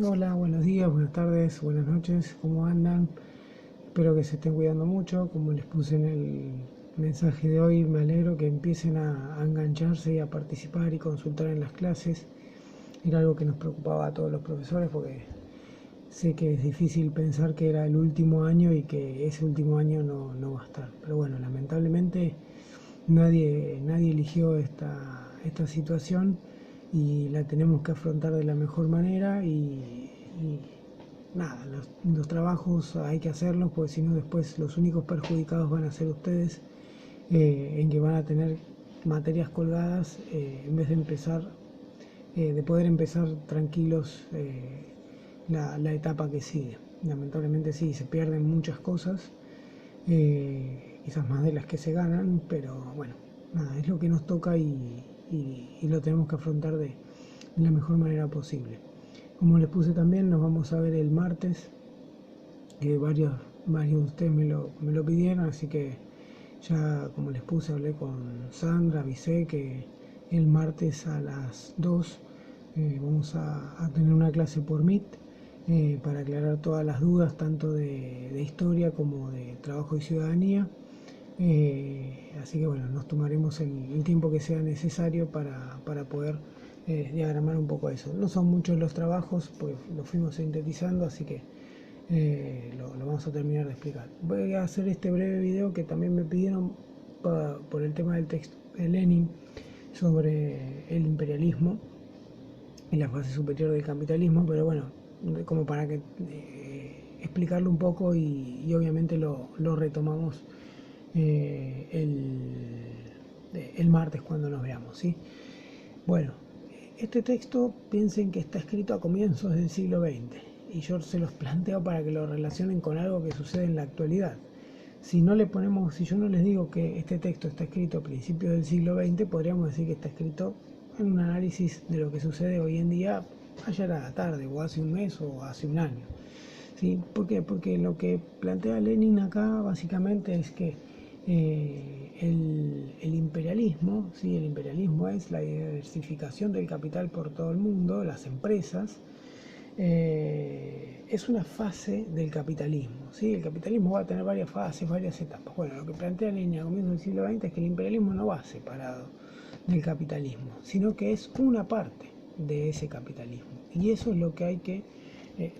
Hola, buenos días, buenas tardes, buenas noches, ¿cómo andan? Espero que se estén cuidando mucho, como les puse en el mensaje de hoy, me alegro que empiecen a engancharse y a participar y consultar en las clases. Era algo que nos preocupaba a todos los profesores porque sé que es difícil pensar que era el último año y que ese último año no va a estar. Pero bueno, lamentablemente nadie eligió esta situación y la tenemos que afrontar de la mejor manera y nada, los trabajos hay que hacerlos porque si no después los únicos perjudicados van a ser ustedes, en que van a tener materias colgadas, en vez de de poder empezar tranquilos, la etapa que sigue. Lamentablemente sí, se pierden muchas cosas, quizás más de las que se ganan, pero bueno, nada, es lo que nos toca y lo tenemos que afrontar de la mejor manera posible. Como les puse también, nos vamos a ver el martes, varios de ustedes me lo pidieron, así que ya como les puse, hablé con Sandra, avisé que el martes a las 2 vamos a tener una clase por Meet, para aclarar todas las dudas, tanto de historia como de trabajo y ciudadanía. Así que bueno, nos tomaremos el tiempo que sea necesario para poder diagramar un poco eso. No son muchos los trabajos, pues los fuimos sintetizando, así que lo vamos a terminar de explicar. Voy a hacer este breve video que también me pidieron por el tema del texto de Lenin sobre el imperialismo y la fase superior del capitalismo, pero bueno, como para que explicarlo un poco y obviamente lo retomamos el martes cuando nos veamos, ¿sí? Bueno, este texto piensen que está escrito a comienzos del siglo XX y yo se los planteo para que lo relacionen con algo que sucede en la actualidad. Si yo no les digo que este texto está escrito a principios del siglo XX, podríamos decir que está escrito en un análisis de lo que sucede hoy en día, ayer a la tarde, o hace un mes, o hace un año. ¿Sí? ¿Por qué? Porque lo que plantea Lenin acá básicamente es que el imperialismo, ¿sí? El imperialismo es la diversificación del capital por todo el mundo, las empresas, es una fase del capitalismo, ¿sí? El capitalismo va a tener varias fases, varias etapas. Bueno, lo que plantea Lenin a comienzos del siglo XX es que el imperialismo no va separado del capitalismo, sino que es una parte de ese capitalismo. Y eso es lo que hay que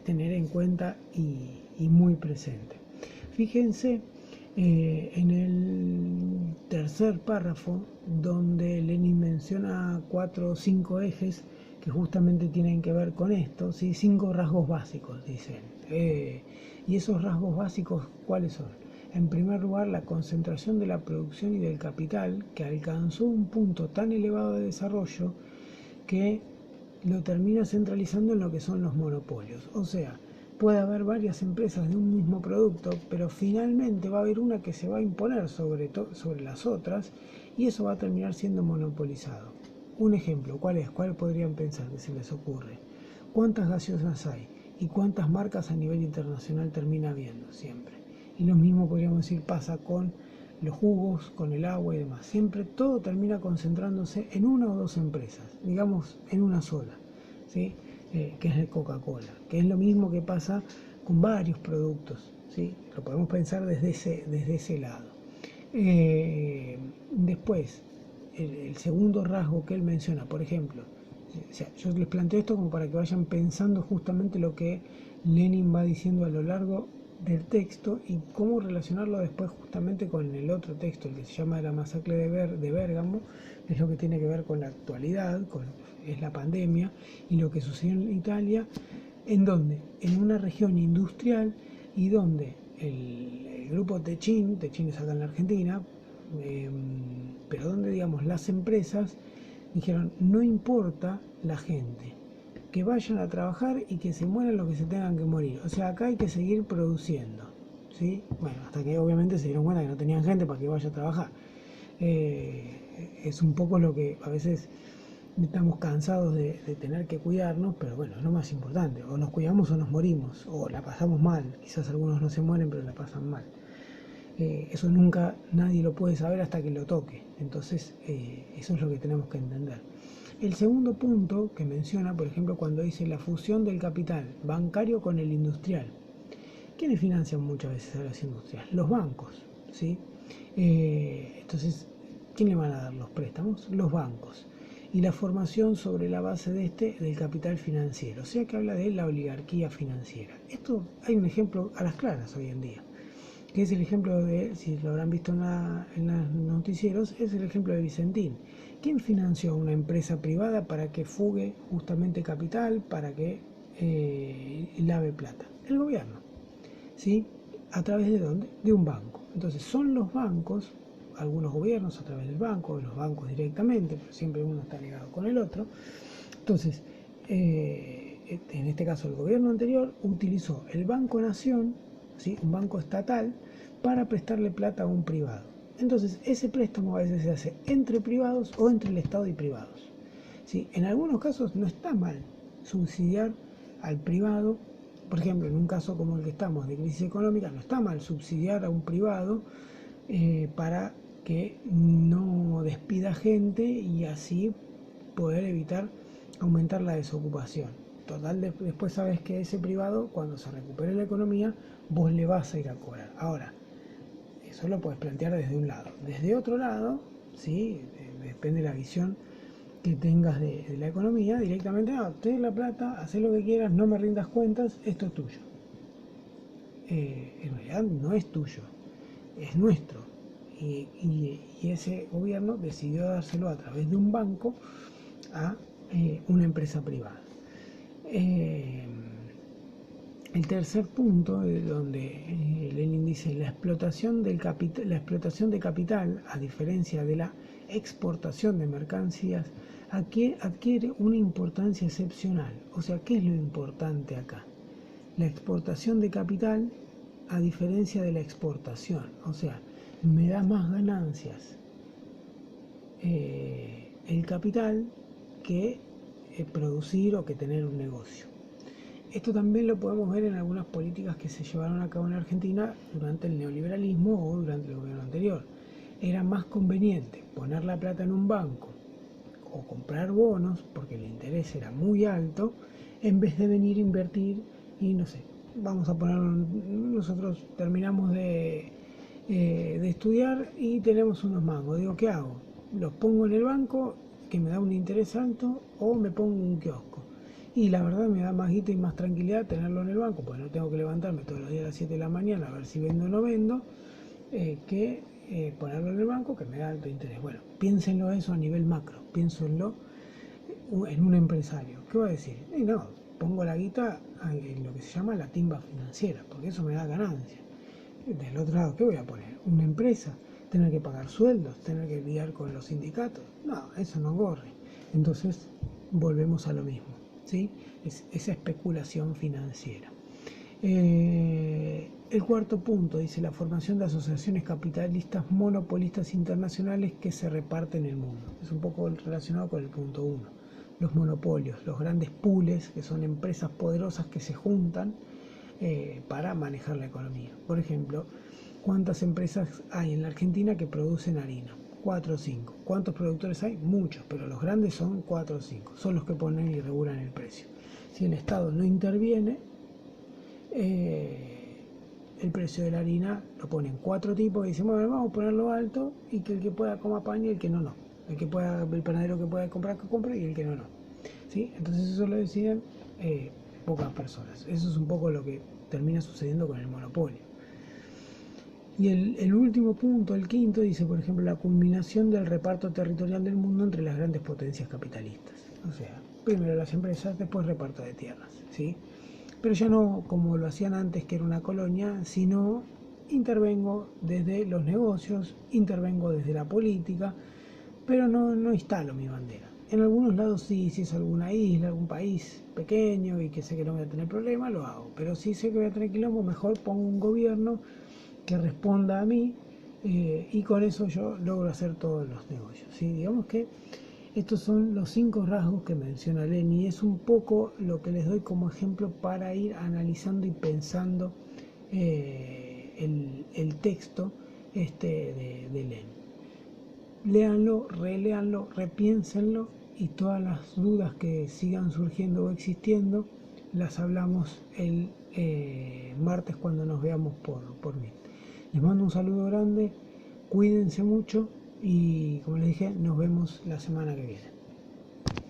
tener en cuenta y muy presente. Fíjense en el tercer párrafo, donde Lenin menciona 4 o 5 ejes que justamente tienen que ver con esto, ¿sí? 5 rasgos básicos, dicen. Y esos rasgos básicos, ¿cuáles son? En primer lugar, la concentración de la producción y del capital, que alcanzó un punto tan elevado de desarrollo que lo termina centralizando en lo que son los monopolios. O sea, puede haber varias empresas de un mismo producto, pero finalmente va a haber una que se va a imponer sobre las otras y eso va a terminar siendo monopolizado. Un ejemplo, ¿cuál es? ¿Cuál podrían pensar que se les ocurre? ¿Cuántas gaseosas hay? ¿Y cuántas marcas a nivel internacional termina habiendo siempre? Y lo mismo podríamos decir pasa con los jugos, con el agua y demás. Siempre todo termina concentrándose en una o dos empresas, digamos en una sola, ¿sí? Que es el Coca-Cola, que es lo mismo que pasa con varios productos, ¿sí? Lo podemos pensar desde ese lado. Después, el segundo rasgo que él menciona, por ejemplo, o sea, yo les planteo esto como para que vayan pensando justamente lo que Lenin va diciendo a lo largo del texto y cómo relacionarlo después justamente con el otro texto, el que se llama La masacre de Bérgamo, es lo que tiene que ver con la actualidad, es la pandemia y lo que sucedió en Italia, en donde, en una región industrial y donde el grupo Techin es acá en la Argentina, eh, pero donde digamos las empresas dijeron no importa la gente, que vayan a trabajar y que se mueran los que se tengan que morir. O sea, acá hay que seguir produciendo, ¿sí? Bueno, hasta que obviamente se dieron cuenta que no tenían gente para que vaya a trabajar. Es un poco lo que a veces estamos cansados de tener que cuidarnos, pero bueno, es lo más importante. O nos cuidamos o nos morimos, o la pasamos mal. Quizás algunos no se mueren, pero la pasan mal. Eso nunca nadie lo puede saber hasta que lo toque. Entonces, eso es lo que tenemos que entender. El segundo punto que menciona, por ejemplo, cuando dice la fusión del capital bancario con el industrial. ¿Quiénes financian muchas veces a las industrias? Los bancos, ¿sí? Entonces, ¿quién le van a dar los préstamos? Los bancos. Y la formación sobre la base de del capital financiero, o sea que habla de la oligarquía financiera. Esto hay un ejemplo a las claras hoy en día, que es el ejemplo de, si lo habrán visto en los noticieros, es el ejemplo de Vicentín. ¿Quién financió una empresa privada para que fugue justamente capital, para que lave plata? El gobierno, ¿sí? ¿A través de dónde? De un banco. Entonces son los bancos, algunos gobiernos a través del banco, los bancos directamente, pero siempre uno está ligado con el otro. Entonces, en este caso el gobierno anterior utilizó el Banco Nación, ¿sí? Un banco estatal, para prestarle plata a un privado. Entonces, ese préstamo a veces se hace entre privados o entre el Estado y privados, ¿sí? En algunos casos no está mal subsidiar al privado. Por ejemplo, en un caso como el que estamos de crisis económica, no está mal subsidiar a un privado para que no despida gente y así poder evitar aumentar la desocupación. Total, después sabes que ese privado, cuando se recupere la economía, vos le vas a ir a cobrar. Ahora, eso lo puedes plantear desde un lado. Desde otro lado, ¿sí? Depende de la visión que tengas de la economía, directamente, no, ten la plata, haz lo que quieras, no me rindas cuentas, esto es tuyo. En realidad no es tuyo, es nuestro. Y ese gobierno decidió dárselo a través de un banco a una empresa privada. El tercer punto, donde Lenin dice la explotación de capital, a diferencia de la exportación de mercancías, adquiere una importancia excepcional. O sea, ¿qué es lo importante acá? La exportación de capital a diferencia de la exportación. O sea, me da más ganancias el capital que producir o que tener un negocio. Esto también lo podemos ver en algunas políticas que se llevaron a cabo en Argentina durante el neoliberalismo o durante el gobierno anterior. Era más conveniente poner la plata en un banco o comprar bonos porque el interés era muy alto en vez de venir a invertir y no sé, vamos a poner, nosotros terminamos de estudiar y tenemos unos mangos. Digo, ¿qué hago? ¿Los pongo en el banco que me da un interés alto o me pongo un kiosco? Y la verdad me da más guita y más tranquilidad tenerlo en el banco, porque no tengo que levantarme todos los días a las 7 de la mañana a ver si vendo o no vendo, que ponerlo en el banco que me da alto interés. Bueno, piénsenlo eso a nivel macro, piénsenlo en un empresario. ¿Qué va a decir? No, pongo la guita en lo que se llama la timba financiera, porque eso me da ganancia. Del otro lado, ¿qué voy a poner? ¿Una empresa? ¿Tener que pagar sueldos? ¿Tener que lidiar con los sindicatos? No, eso no corre. Entonces, volvemos a lo mismo, ¿sí? Es esa especulación financiera. El cuarto punto dice la formación de asociaciones capitalistas monopolistas internacionales que se reparten el mundo. Es un poco relacionado con el punto 1. Los monopolios, los grandes pools, que son empresas poderosas que se juntan para manejar la economía. Por ejemplo, ¿cuántas empresas hay en la Argentina que producen harina? 4 o 5. ¿Cuántos productores hay? Muchos, pero los grandes son 4 o 5. Son los que ponen y regulan el precio. Si el Estado no interviene, el precio de la harina lo ponen 4 tipos y dicen, bueno, vamos a ponerlo alto y que el que pueda coma pan y el que no, no. El panadero que pueda comprar, que compre y el que no, no. ¿Sí? Entonces eso lo deciden pocas personas. Eso es un poco lo que termina sucediendo con el monopolio. Y el último punto, el quinto, dice, por ejemplo, la culminación del reparto territorial del mundo entre las grandes potencias capitalistas. O sea, primero las empresas, después reparto de tierras, ¿sí? Pero ya no como lo hacían antes, que era una colonia, sino intervengo desde los negocios, intervengo desde la política, pero no instalo mi bandera. En algunos lados sí, si es alguna isla, algún país pequeño y que sé que no voy a tener problema, lo hago. Pero si sé que voy a tener quilombo, mejor pongo un gobierno que responda a mí y con eso yo logro hacer todos los negocios, ¿sí? Digamos que estos son los 5 rasgos que menciona Lenin y es un poco lo que les doy como ejemplo para ir analizando y pensando el texto de Lenin. Léanlo, reléanlo, repiénsenlo y todas las dudas que sigan surgiendo o existiendo las hablamos el martes cuando nos veamos por mí. Les mando un saludo grande, cuídense mucho y como les dije, nos vemos la semana que viene.